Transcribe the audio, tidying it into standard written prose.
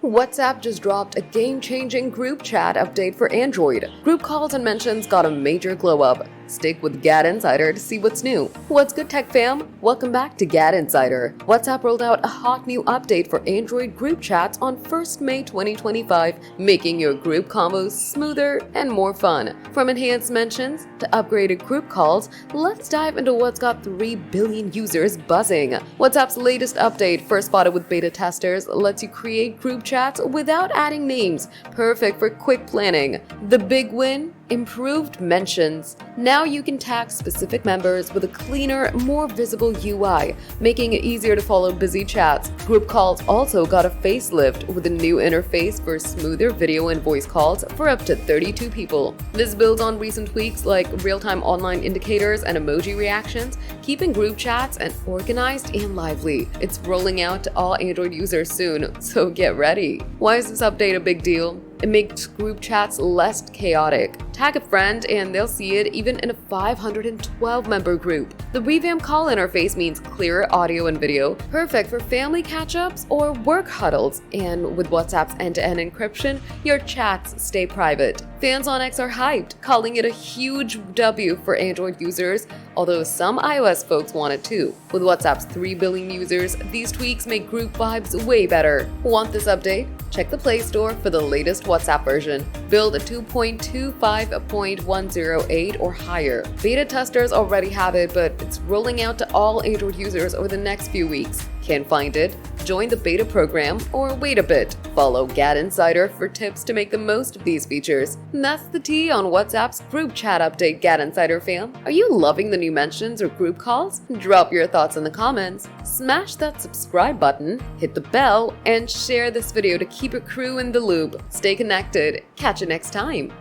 WhatsApp just dropped a game-changing group chat update for Android. Group calls and mentions got a major glow-up. Stick with GadInsider to see what's new. What's good, tech fam? Welcome back to GadInsider. WhatsApp rolled out a hot new update for Android group chats on 1st May 2025, making your group combos smoother and more fun. From enhanced mentions to upgraded group calls, let's dive into what's got 3 billion users buzzing. WhatsApp's latest update, first spotted with beta testers, lets you create group chats without adding names, perfect for quick planning. The big win? Improved mentions. Now you can tag specific members with a cleaner, more visible UI, making it easier to follow busy chats. Group calls also got a facelift with a new interface for smoother video and voice calls for up to 32 people. This builds on recent tweaks like real-time online indicators and emoji reactions, keeping group chats and organized and lively. It's rolling out to all Android users soon, so get ready. Why is this update a big deal? It makes group chats less chaotic. Tag a friend and they'll see it even in a 512-member group. The revamped call interface means clearer audio and video, perfect for family catch-ups or work huddles. And with WhatsApp's end-to-end encryption, your chats stay private. Fans on X are hyped, calling it a huge W for Android users, although some iOS folks want it too. With WhatsApp's 3 billion users, these tweaks make group vibes way better. Want this update? Check the Play Store for the latest WhatsApp version. Build a 2.25.108 or higher. Beta testers already have it, but it's rolling out to all Android users over the next few weeks. Can't find it? Join the beta program or wait a bit. Follow GadInsider for tips to make the most of these features. And that's the tea on WhatsApp's group chat update, GadInsider fam. Are you loving the new mentions or group calls? Drop your thoughts in the comments. Smash that subscribe button, hit the bell, and share this video to keep your crew in the loop. Stay connected. Catch you next time.